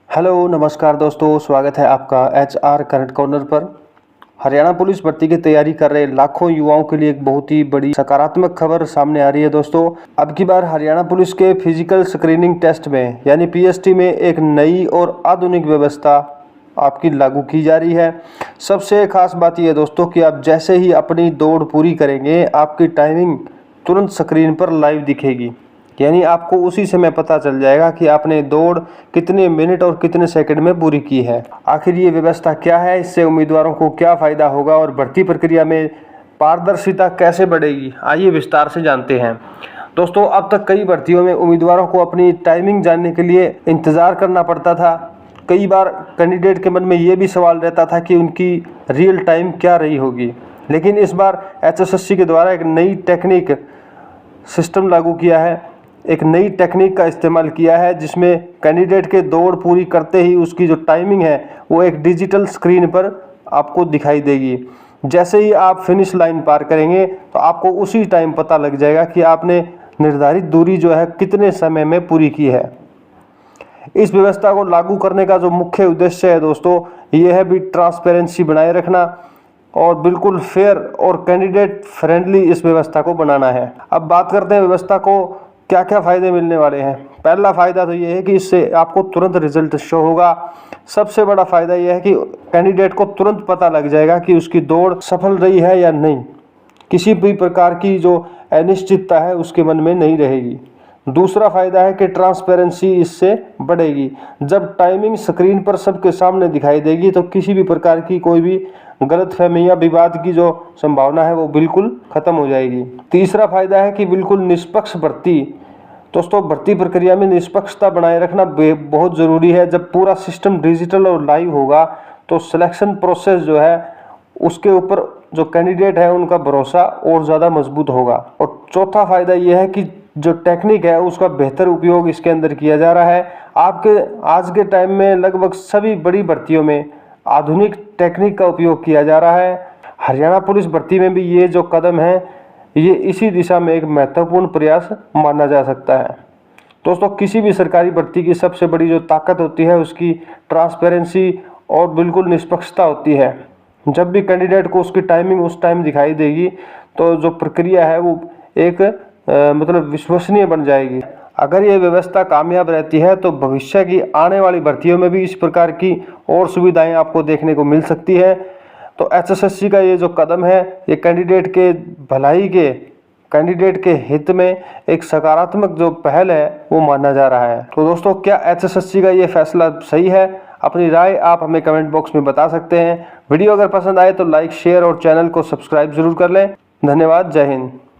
Hello नमस्कार दोस्तों, स्वागत है आपका HR करंट कॉर्नर पर। हरियाणा पुलिस भर्ती की तैयारी कर रहे लाखों युवाओं के लिए एक बहुत ही बड़ी सकारात्मक खबर सामने आ रही है दोस्तों। अब की बार हरियाणा पुलिस के फिजिकल स्क्रीनिंग टेस्ट में यानी PST में एक नई और आधुनिक व्यवस्था आपकी लागू की जा रही है। सबसे खास बात यह दोस्तों कि आप जैसे ही अपनी दौड़ पूरी करेंगे, आपकी टाइमिंग तुरंत स्क्रीन पर लाइव दिखेगी, यानी आपको उसी समय पता चल जाएगा कि आपने दौड़ कितने मिनट और कितने सेकंड में पूरी की है। आखिर ये व्यवस्था क्या है, इससे उम्मीदवारों को क्या फ़ायदा होगा और भर्ती प्रक्रिया में पारदर्शिता कैसे बढ़ेगी, आइए विस्तार से जानते हैं। दोस्तों, अब तक कई भर्तियों में उम्मीदवारों को अपनी टाइमिंग जानने के लिए इंतज़ार करना पड़ता था। कई बार कैंडिडेट के मन में ये भी सवाल रहता था कि उनकी रियल टाइम क्या रही होगी, लेकिन इस बार HSSC के द्वारा एक नई टेक्निक सिस्टम लागू किया है, एक नई टेक्निक का इस्तेमाल किया है, जिसमें कैंडिडेट के दौड़ पूरी करते ही उसकी जो टाइमिंग है वो एक डिजिटल स्क्रीन पर आपको दिखाई देगी। जैसे ही आप फिनिश लाइन पार करेंगे तो आपको उसी टाइम पता लग जाएगा कि आपने निर्धारित दूरी जो है कितने समय में पूरी की है। इस व्यवस्था को लागू करने का जो मुख्य उद्देश्य है दोस्तों, ये है भी ट्रांसपेरेंसी बनाए रखना और बिल्कुल फेयर और कैंडिडेट फ्रेंडली इस व्यवस्था को बनाना है। अब बात करते हैं व्यवस्था को क्या क्या फ़ायदे मिलने वाले हैं। पहला फ़ायदा तो ये है कि इससे आपको तुरंत रिजल्ट शो होगा। सबसे बड़ा फ़ायदा ये है कि कैंडिडेट को तुरंत पता लग जाएगा कि उसकी दौड़ सफल रही है या नहीं। किसी भी प्रकार की जो अनिश्चितता है उसके मन में नहीं रहेगी। दूसरा फ़ायदा है कि ट्रांसपेरेंसी इससे बढ़ेगी। जब टाइमिंग स्क्रीन पर सबके सामने दिखाई देगी तो किसी भी प्रकार की कोई भी गलतफहमी या विवाद की जो संभावना है वो बिल्कुल ख़त्म हो जाएगी। तीसरा फ़ायदा है कि बिल्कुल निष्पक्ष भर्ती। दोस्तों, भर्ती प्रक्रिया में निष्पक्षता बनाए रखना बहुत ज़रूरी है। जब पूरा सिस्टम डिजिटल और लाइव होगा तो सिलेक्शन प्रोसेस जो है उसके ऊपर जो कैंडिडेट है उनका भरोसा और ज़्यादा मजबूत होगा। और चौथा फ़ायदा यह है कि जो टेक्निक है उसका बेहतर उपयोग इसके अंदर किया जा रहा है। आपके आज के टाइम में लगभग सभी बड़ी भर्तियों में आधुनिक टेक्निक का उपयोग किया जा रहा है। हरियाणा पुलिस भर्ती में भी ये जो कदम है ये इसी दिशा में एक महत्वपूर्ण प्रयास माना जा सकता है। दोस्तों, किसी भी सरकारी भर्ती की सबसे बड़ी जो ताकत होती है उसकी ट्रांसपेरेंसी और बिल्कुल निष्पक्षता होती है। जब भी कैंडिडेट को उसकी टाइमिंग उस टाइम दिखाई देगी तो जो प्रक्रिया है वो एक मतलब विश्वसनीय बन जाएगी। अगर ये व्यवस्था कामयाब रहती है तो भविष्य की आने वाली भर्तियों में भी इस प्रकार की और सुविधाएं आपको देखने को मिल सकती है। तो HSSC का ये जो कदम है ये कैंडिडेट के भलाई के, कैंडिडेट के हित में एक सकारात्मक जो पहल है वो माना जा रहा है। तो दोस्तों, क्या HSSC का ये फैसला सही है? अपनी राय आप हमें कमेंट बॉक्स में बता सकते हैं। वीडियो अगर पसंद आए तो लाइक, शेयर और चैनल को सब्सक्राइब जरूर कर लें। धन्यवाद। जय हिंद।